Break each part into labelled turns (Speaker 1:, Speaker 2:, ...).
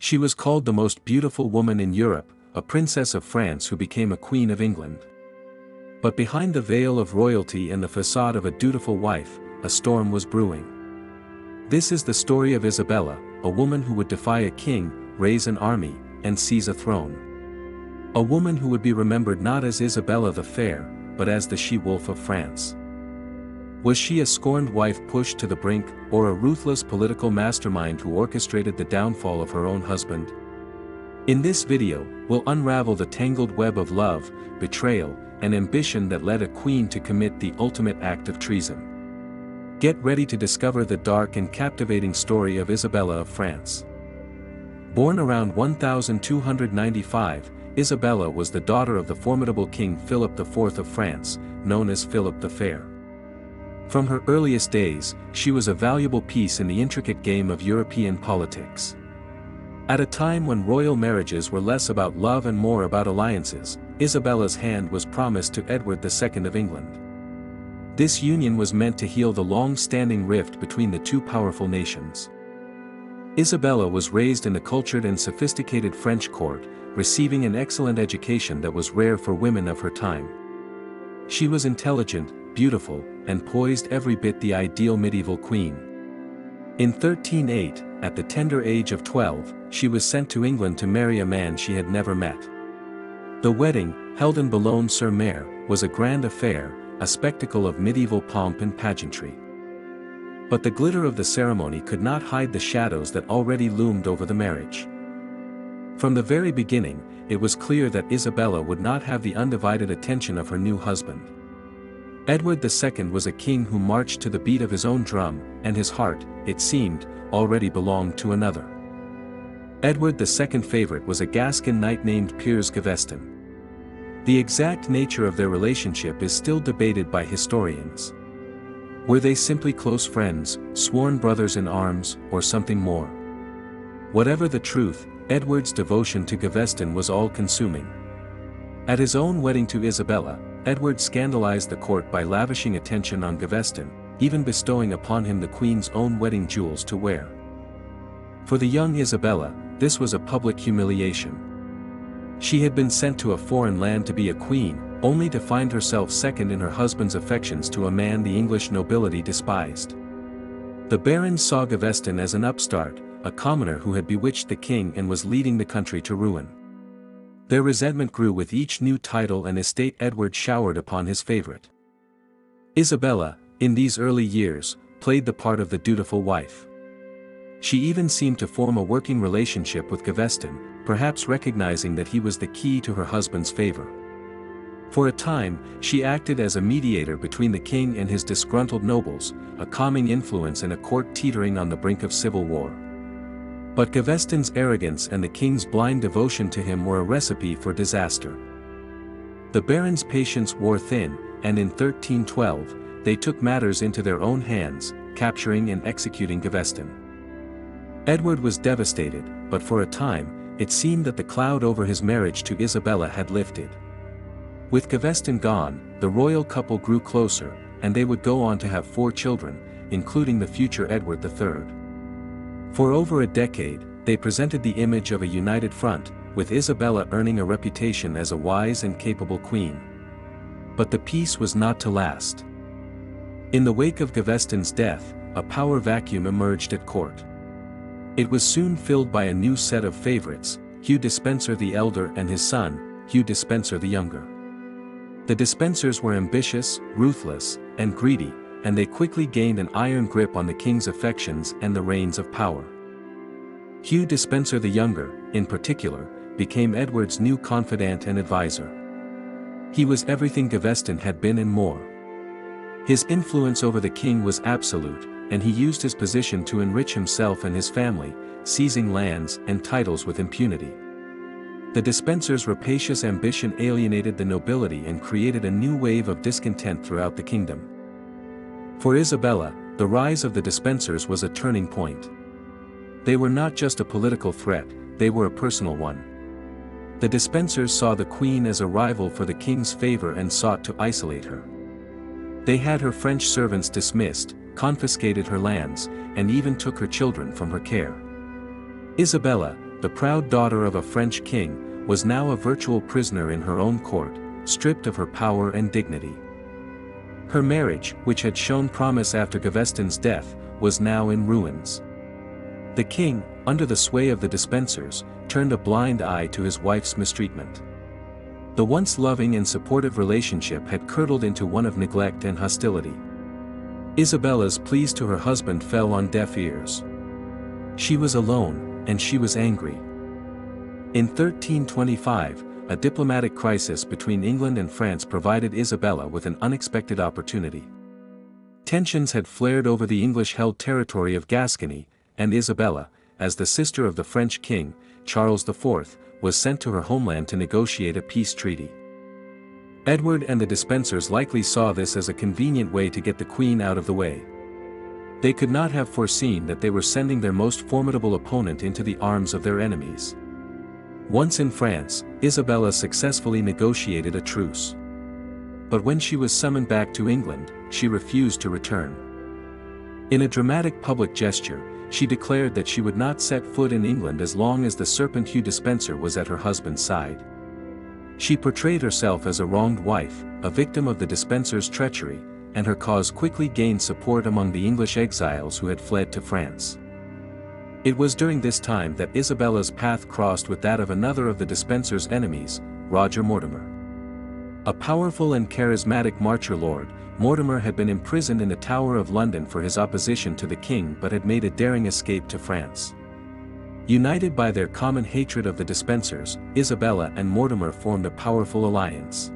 Speaker 1: She was called the most beautiful woman in Europe, a princess of France who became a queen of England. But behind the veil of royalty and the facade of a dutiful wife, a storm was brewing. This is the story of Isabella, a woman who would defy a king, raise an army, and seize a throne. A woman who would be remembered not as Isabella the Fair, but as the she-wolf of France. Was she a scorned wife pushed to the brink, or a ruthless political mastermind who orchestrated the downfall of her own husband? In this video, we'll unravel the tangled web of love, betrayal, and ambition that led a queen to commit the ultimate act of treason. Get ready to discover the dark and captivating story of Isabella of France. Born around 1295, Isabella was the daughter of the formidable King Philip IV of France, known as Philip the Fair. From her earliest days, she was a valuable piece in the intricate game of European politics. At a time when royal marriages were less about love and more about alliances, Isabella's hand was promised to Edward II of England. This union was meant to heal the long-standing rift between the two powerful nations. Isabella was raised in a cultured and sophisticated French court, receiving an excellent education that was rare for women of her time. She was intelligent, beautiful, and poised every bit the ideal medieval queen. In 1308, at the tender age of 12, she was sent to England to marry a man she had never met. The wedding, held in Boulogne-sur-Mer, was a grand affair, a spectacle of medieval pomp and pageantry. But the glitter of the ceremony could not hide the shadows that already loomed over the marriage. From the very beginning, it was clear that Isabella would not have the undivided attention of her new husband. Edward II was a king who marched to the beat of his own drum, and his heart, it seemed, already belonged to another. Edward II's favorite was a Gascon knight named Piers Gaveston. The exact nature of their relationship is still debated by historians. Were they simply close friends, sworn brothers in arms, or something more? Whatever the truth, Edward's devotion to Gaveston was all-consuming. At his own wedding to Isabella, Edward scandalized the court by lavishing attention on Gaveston, even bestowing upon him the Queen's own wedding jewels to wear. For the young Isabella, this was a public humiliation. She had been sent to a foreign land to be a queen, only to find herself second in her husband's affections to a man the English nobility despised. The barons saw Gaveston as an upstart, a commoner who had bewitched the king and was leading the country to ruin. Their resentment grew with each new title and estate Edward showered upon his favorite. Isabella, in these early years, played the part of the dutiful wife. She even seemed to form a working relationship with Gaveston, perhaps recognizing that he was the key to her husband's favor. For a time, she acted as a mediator between the king and his disgruntled nobles, a calming influence in a court teetering on the brink of civil war. But Gaveston's arrogance and the king's blind devotion to him were a recipe for disaster. The barons' patience wore thin, and in 1312, they took matters into their own hands, capturing and executing Gaveston. Edward was devastated, but for a time, it seemed that the cloud over his marriage to Isabella had lifted. With Gaveston gone, the royal couple grew closer, and they would go on to have 4 children, including the future Edward III. For over a decade, they presented the image of a united front, with Isabella earning a reputation as a wise and capable queen. But the peace was not to last. In the wake of Gaveston's death, a power vacuum emerged at court. It was soon filled by a new set of favorites, Hugh Despencer the elder and his son, Hugh Despencer the younger. The Despensers were ambitious, ruthless, and greedy, and they quickly gained an iron grip on the king's affections and the reins of power. Hugh Despencer the younger, in particular, became Edward's new confidant and advisor. He was everything Gaveston had been and more. His influence over the king was absolute, and he used his position to enrich himself and his family, seizing lands and titles with impunity. The Despensers' rapacious ambition alienated the nobility and created a new wave of discontent throughout the kingdom. For Isabella, the rise of the Despensers was a turning point. They were not just a political threat, they were a personal one. The Despensers saw the queen as a rival for the king's favor and sought to isolate her. They had her French servants dismissed, confiscated her lands, and even took her children from her care. Isabella, the proud daughter of a French king, was now a virtual prisoner in her own court, stripped of her power and dignity. Her marriage, which had shown promise after Gaveston's death, was now in ruins. The king, under the sway of the Despensers, turned a blind eye to his wife's mistreatment. The once loving and supportive relationship had curdled into one of neglect and hostility. Isabella's pleas to her husband fell on deaf ears. She was alone, and she was angry. In 1325, a diplomatic crisis between England and France provided Isabella with an unexpected opportunity. Tensions had flared over the English-held territory of Gascony, and Isabella, as the sister of the French king, Charles IV, was sent to her homeland to negotiate a peace treaty. Edward and the Despensers likely saw this as a convenient way to get the queen out of the way. They could not have foreseen that they were sending their most formidable opponent into the arms of their enemies. Once in France, Isabella successfully negotiated a truce. But when she was summoned back to England, she refused to return. In a dramatic public gesture, she declared that she would not set foot in England as long as the serpent Hugh Despenser was at her husband's side. She portrayed herself as a wronged wife, a victim of the Despensers' treachery, and her cause quickly gained support among the English exiles who had fled to France. It was during this time that Isabella's path crossed with that of another of the Despensers' enemies, Roger Mortimer. A powerful and charismatic marcher lord, Mortimer had been imprisoned in the Tower of London for his opposition to the king but had made a daring escape to France. United by their common hatred of the Despensers, Isabella and Mortimer formed a powerful alliance.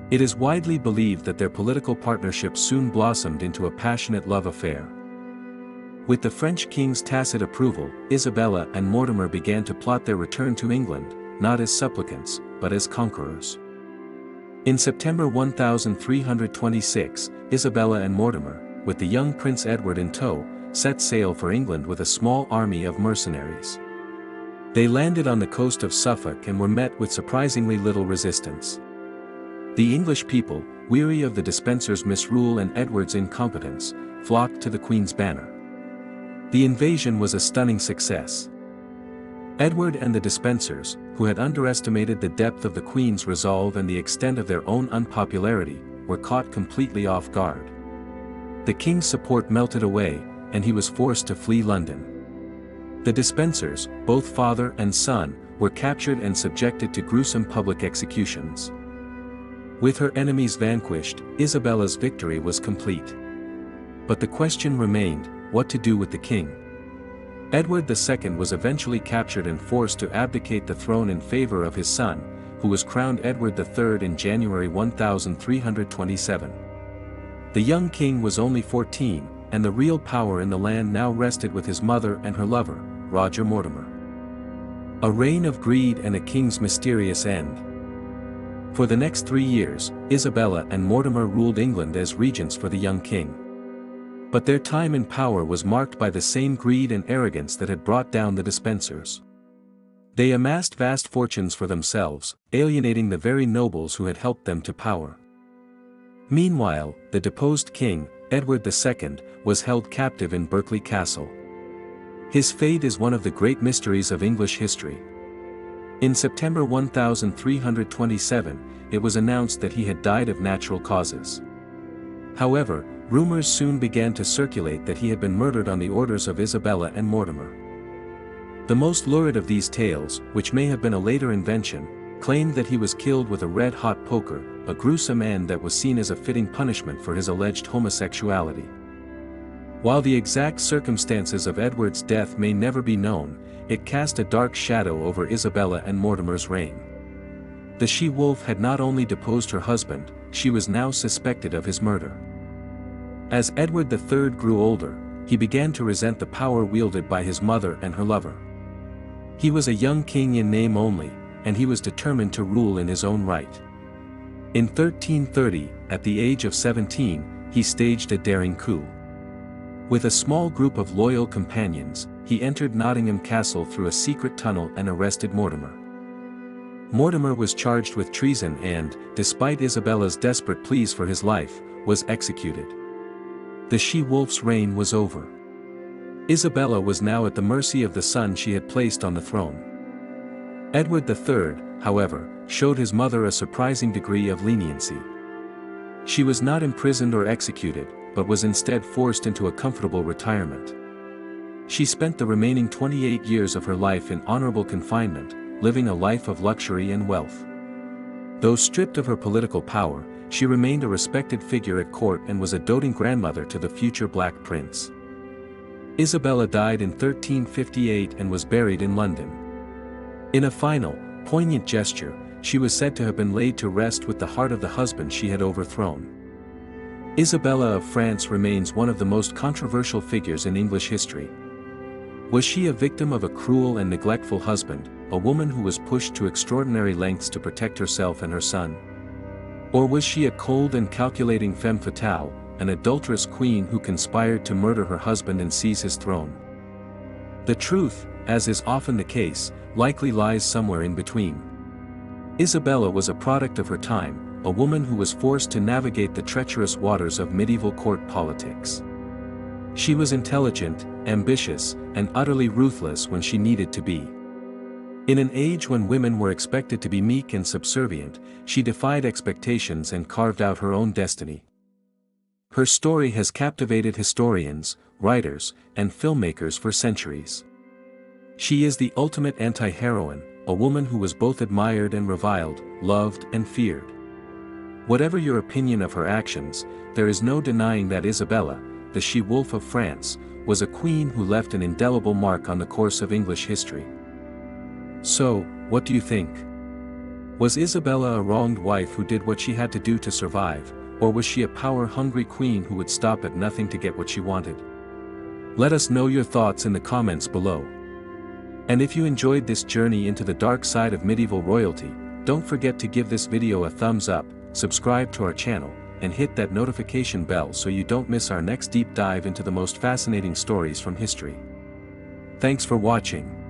Speaker 1: It is widely believed that their political partnership soon blossomed into a passionate love affair. With the French king's tacit approval, Isabella and Mortimer began to plot their return to England, not as supplicants, but as conquerors. In September 1326, Isabella and Mortimer, with the young Prince Edward in tow, set sail for England with a small army of mercenaries. They landed on the coast of Suffolk and were met with surprisingly little resistance. The English people, weary of the Despensers' misrule and Edward's incompetence, flocked to the Queen's banner. The invasion was a stunning success. Edward and the Despensers, who had underestimated the depth of the Queen's resolve and the extent of their own unpopularity, were caught completely off guard. The king's support melted away, and he was forced to flee London. The Despensers, both father and son, were captured and subjected to gruesome public executions. With her enemies vanquished, Isabella's victory was complete. But the question remained, what to do with the king? Edward II was eventually captured and forced to abdicate the throne in favor of his son, who was crowned Edward III in January 1327. The young king was only 14, and the real power in the land now rested with his mother and her lover, Roger Mortimer. A reign of greed and a king's mysterious end. For the next 3 years, Isabella and Mortimer ruled England as regents for the young king. But their time in power was marked by the same greed and arrogance that had brought down the Despensers. They amassed vast fortunes for themselves, alienating the very nobles who had helped them to power. Meanwhile, the deposed king, Edward II, was held captive in Berkeley Castle. His fate is one of the great mysteries of English history. In September 1327, it was announced that he had died of natural causes. However, rumors soon began to circulate that he had been murdered on the orders of Isabella and Mortimer. The most lurid of these tales, which may have been a later invention, claimed that he was killed with a red-hot poker, a gruesome end that was seen as a fitting punishment for his alleged homosexuality. While the exact circumstances of Edward's death may never be known, it cast a dark shadow over Isabella and Mortimer's reign. The she-wolf had not only deposed her husband, she was now suspected of his murder. As Edward III grew older, he began to resent the power wielded by his mother and her lover. He was a young king in name only, and he was determined to rule in his own right. In 1330, at the age of 17, he staged a daring coup. With a small group of loyal companions, he entered Nottingham Castle through a secret tunnel and arrested Mortimer. Mortimer was charged with treason and, despite Isabella's desperate pleas for his life, was executed. The she-wolf's reign was over. Isabella was now at the mercy of the son she had placed on the throne. Edward III, however, showed his mother a surprising degree of leniency. She was not imprisoned or executed, but was instead forced into a comfortable retirement. She spent the remaining 28 years of her life in honorable confinement, living a life of luxury and wealth. Though stripped of her political power, she remained a respected figure at court and was a doting grandmother to the future Black Prince. Isabella died in 1358 and was buried in London. In a final, poignant gesture, she was said to have been laid to rest with the heart of the husband she had overthrown. Isabella of France remains one of the most controversial figures in English history. Was she a victim of a cruel and neglectful husband, a woman who was pushed to extraordinary lengths to protect herself and her son? Or was she a cold and calculating femme fatale, an adulterous queen who conspired to murder her husband and seize his throne? The truth, as is often the case, likely lies somewhere in between. Isabella was a product of her time, a woman who was forced to navigate the treacherous waters of medieval court politics. She was intelligent, ambitious, and utterly ruthless when she needed to be. In an age when women were expected to be meek and subservient, she defied expectations and carved out her own destiny. Her story has captivated historians, writers, and filmmakers for centuries. She is the ultimate anti-heroine, a woman who was both admired and reviled, loved and feared. Whatever your opinion of her actions, there is no denying that Isabella, the she-wolf of France, was a queen who left an indelible mark on the course of English history. So, what do you think? Was Isabella a wronged wife who did what she had to do to survive, or was she a power-hungry queen who would stop at nothing to get what she wanted? Let us know your thoughts in the comments below. And if you enjoyed this journey into the dark side of medieval royalty, don't forget to give this video a thumbs up, subscribe to our channel, and hit that notification bell so you don't miss our next deep dive into the most fascinating stories from history. Thanks for watching.